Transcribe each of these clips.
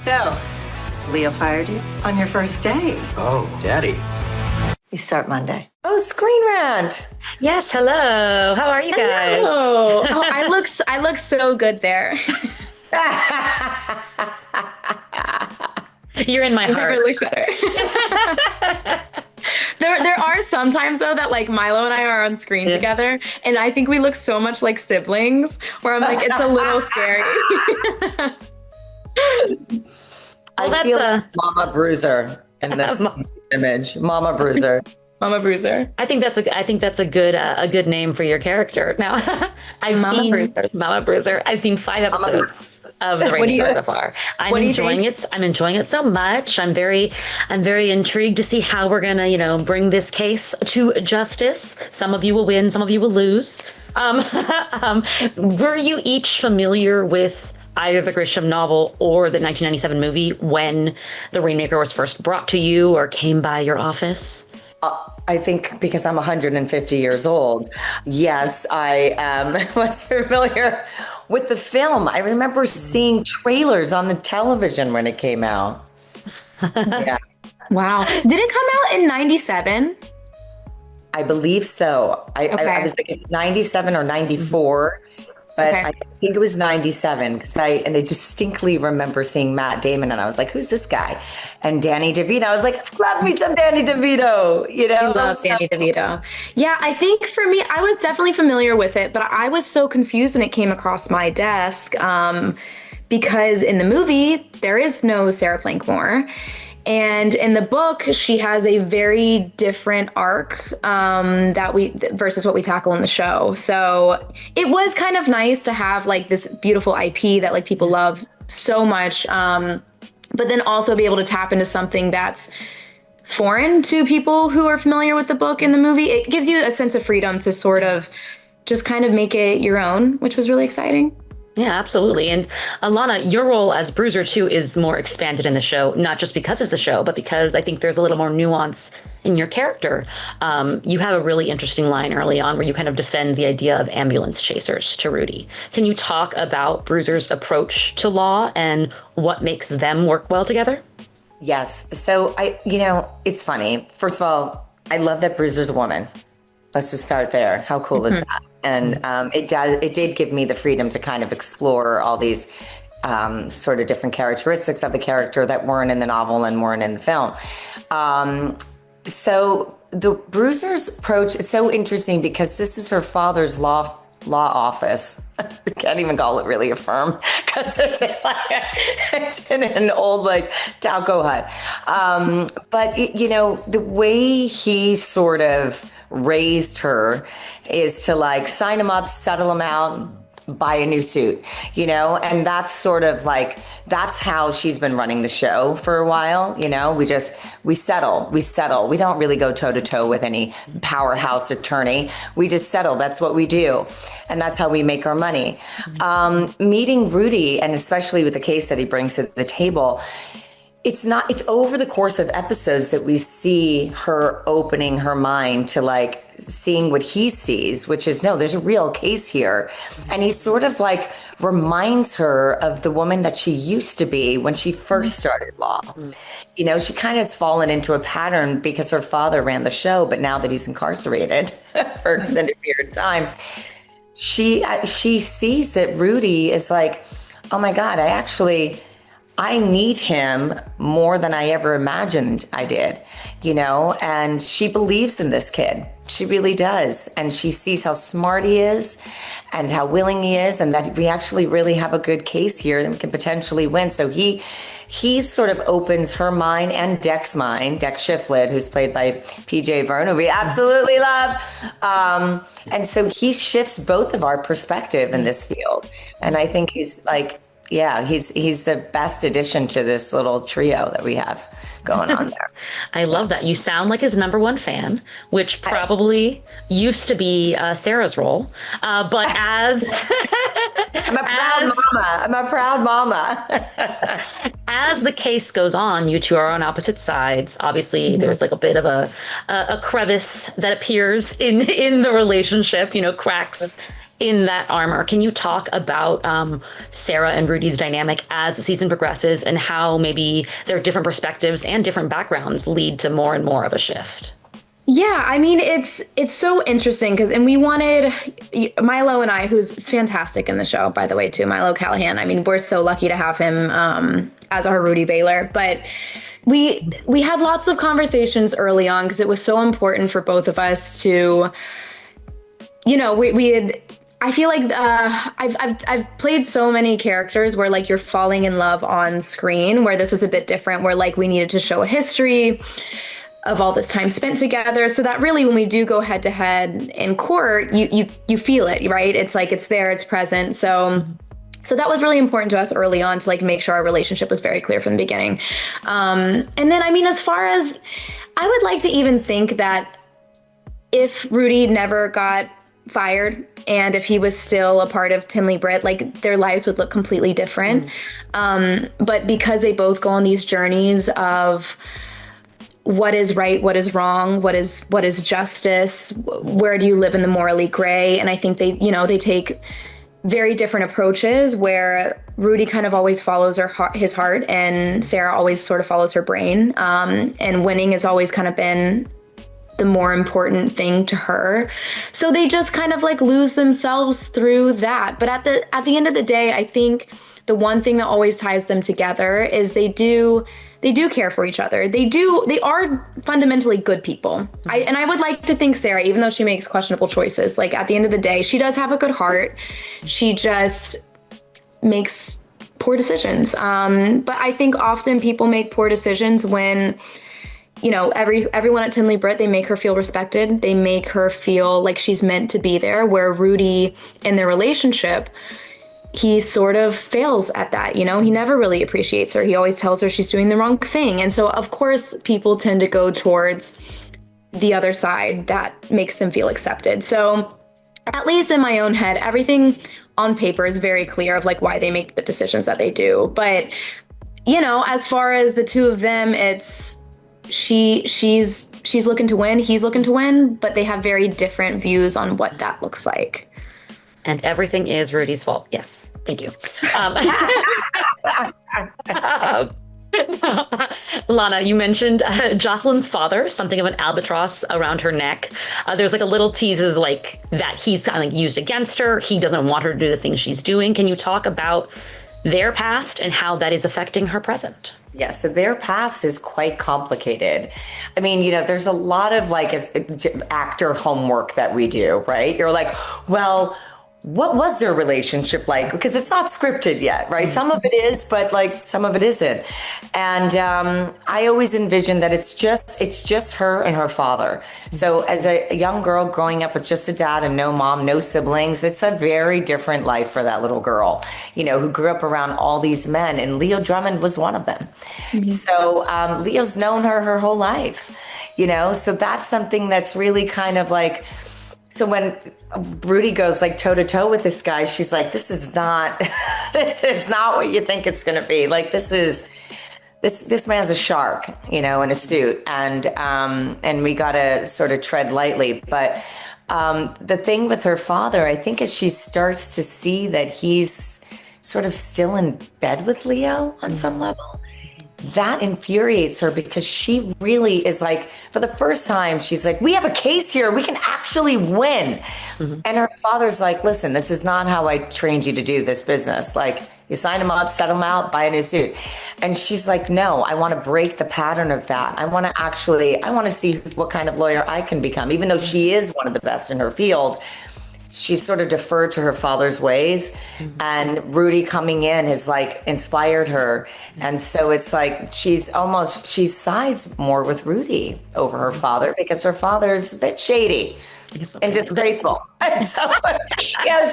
So, Leo fired you on your first day. Oh, Daddy. You start Monday. Oh, Screen Rant. Yes, hello. How are you guys? Oh, I look so good there. You're in my heart. Never looks better. There are some times though that like Milo and I are on screen together, and I think we look so much like siblings. Where I'm like, it's a little scary. I feel like Mama Bruiser in this image. Mama Bruiser. Mama Bruiser. I think that's a good name for your character. Now, Mama Bruiser. I've seen 5 episodes of the Rainmaker so far. I'm enjoying it. I'm enjoying it so much. I'm very intrigued to see how we're gonna, bring this case to justice. Some of you will win, some of you will lose. Were you each familiar with either the Grisham novel or the 1997 movie when the Rainmaker was first brought to you or came by your office? I think because I'm 150 years old, yes, I was familiar with the film. I remember seeing trailers on the television when it came out. Yeah. Wow. Did it come out in 97? I believe so. I was like, it's 97 or 94. But I think it was 97 because I distinctly remember seeing Matt Damon and I was like, who's this guy? And Danny DeVito. I was like, love me some Danny DeVito, I love Danny DeVito. Yeah, I think for me, I was definitely familiar with it, but I was so confused when it came across my desk because in the movie, there is no Sarah Plankmore. And in the book, she has a very different arc versus what we tackle in the show. So it was kind of nice to have like this beautiful IP that like people love so much, but then also be able to tap into something that's foreign to people who are familiar with the book and the movie. It gives you a sense of freedom to sort of just kind of make it your own, which was really exciting. Yeah, absolutely. And Lana, your role as Bruiser too is more expanded in the show, not just because it's the show, but because I think there's a little more nuance in your character. You have a really interesting line early on where you kind of defend the idea of ambulance chasers to Rudy. Can you talk about Bruiser's approach to law and what makes them work well together? Yes. So it's funny. First of all, I love that Bruiser's a woman. Let's just start there. How cool is that? And it did give me the freedom to kind of explore all these sort of different characteristics of the character that weren't in the novel and weren't in the film. So the Bruiser's approach is so interesting because this is her father's law office. I can't even call it really a firm because it's in an old like talco hut. But the way he sort of raised her is to like sign him up, settle him out, buy a new suit, and that's sort of like, that's how she's been running the show for a while. We settle. We don't really go toe to toe with any powerhouse attorney. We just settle. That's what we do. And that's how we make our money. Meeting Rudy, and especially with the case that he brings to the table, it's over the course of episodes that we see her opening her mind to like seeing what he sees, which is, no, there's a real case here. And he sort of like reminds her of the woman that she used to be when she first started law. She kind of has fallen into a pattern because her father ran the show, but now that he's incarcerated for an extended period of time, she sees that Rudy is like, oh my God, I need him more than I ever imagined I did, and she believes in this kid. She really does. And she sees how smart he is and how willing he is and that we actually really have a good case here and can potentially win. So he sort of opens her mind and Dex mind, Dex Shiflett, who's played by PJ Verne, who we absolutely love. And so he shifts both of our perspective in this field. And I think he's like, he's the best addition to this little trio that we have going on there. I love that. You sound like his number one fan, which probably used to be Sarah's role. But as I'm a proud mama. As the case goes on, you two are on opposite sides. Obviously, there's like a bit of a crevice that appears in the relationship, cracks in that armor, can you talk about Sarah and Rudy's dynamic as the season progresses and how maybe their different perspectives and different backgrounds lead to more and more of a shift? Yeah, I mean, it's so interesting and we wanted Milo and I, who's fantastic in the show, by the way, too, Milo Callahan. I mean, we're so lucky to have him as our Rudy Baylor, but we had lots of conversations early on because it was so important for both of us to, we had. I feel like I've played so many characters where like you're falling in love on screen, where this was a bit different, where like we needed to show a history of all this time spent together, so that really when we do go head to head in court, you feel it, right? It's like it's there, it's present. So that was really important to us early on to like make sure our relationship was very clear from the beginning. And then, I mean, as far as I would like to even think that if Rudy never got fired and if he was still a part of Tinley Britt, like their lives would look completely different. But because they both go on these journeys of what is right, what is wrong, what is justice, where do you live in the morally gray? And I think they take very different approaches where Rudy kind of always follows his heart and Sarah always sort of follows her brain. And winning has always kind of been the more important thing to her. So they just kind of like lose themselves through that. But at the end of the day, I think the one thing that always ties them together is they do care for each other. They are fundamentally good people. I would like to think Sarah, even though she makes questionable choices, like at the end of the day, she does have a good heart. She just makes poor decisions. But I think often people make poor decisions when, everyone at Tinley Britt, they make her feel respected. They make her feel like she's meant to be there, where Rudy in their relationship, he sort of fails at that. He never really appreciates her. He always tells her she's doing the wrong thing. And so, of course, people tend to go towards the other side that makes them feel accepted. So at least in my own head, everything on paper is very clear of like why they make the decisions that they do. But, as far as the two of them, it's she's looking to win, he's looking to win, but they have very different views on what that looks like. And everything is Rudy's fault. Yes. Thank you. Lana, you mentioned Jocelyn's father, something of an albatross around her neck. There's like a little teases like that he's kind of like used against her. He doesn't want her to do the things she's doing. Can you talk about their past and how that is affecting her present? Yeah, so their past is quite complicated. I mean, there's a lot of like actor homework that we do, right? You're like, well, what was their relationship like? Because it's not scripted yet, right? Some of it is, but like some of it isn't. And I always envision that it's just her and her father. So as a young girl growing up with just a dad and no mom, no siblings, it's a very different life for that little girl, who grew up around all these men. And Leo Drummond was one of them. Mm-hmm. So Leo's known her whole life, so that's something that's really kind of like, so when Rudy goes like toe to toe with this guy, she's like, this is not what you think it's going to be. Like, this man's a shark, in a suit, and we got to sort of tread lightly. But the thing with her father, I think, as she starts to see that he's sort of still in bed with Leo on some level, that infuriates her, because she really is like, for the first time, she's like, we have a case here. We can actually win. Mm-hmm. And her father's like, listen, this is not how I trained you to do this business. Like, you sign him up, set him out, buy a new suit. And she's like, no, I want to break the pattern of that. I want to see what kind of lawyer I can become. Even though she is one of the best in her field, she sort of deferred to her father's ways, and Rudy coming in has like inspired her. And so it's like she sides more with Rudy over her father, because her father's a bit shady and disgraceful. And so,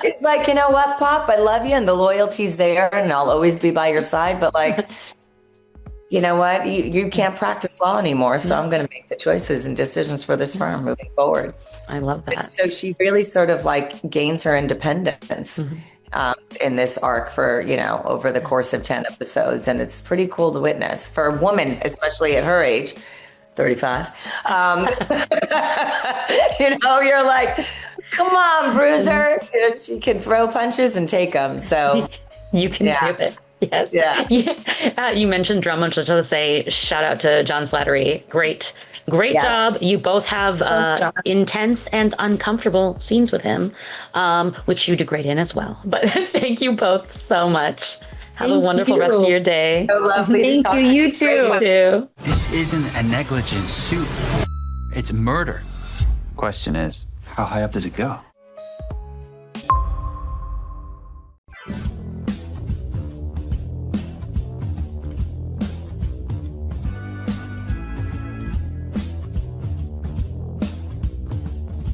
she's like, you know what, Pop, I love you and the loyalty's there and I'll always be by your side. But like, you know what, you can't practice law anymore. So I'm going to make the choices and decisions for this firm moving forward. I love that. And so she really sort of like gains her independence in this arc for, over the course of 10 episodes. And it's pretty cool to witness for a woman, especially at her age. 35. You're like, come on, Bruiser. She can throw punches and take them. So you can do it. Yes. Yeah. You mentioned Drummond. Just to say, shout out to John Slattery. Great job. You both have intense and uncomfortable scenes with him, which you do great in as well. But thank you both so much. Have a wonderful rest of your day. So lovely. Thank you. You too. You too. This isn't a negligent suit. It's murder. Question is, how high up does it go?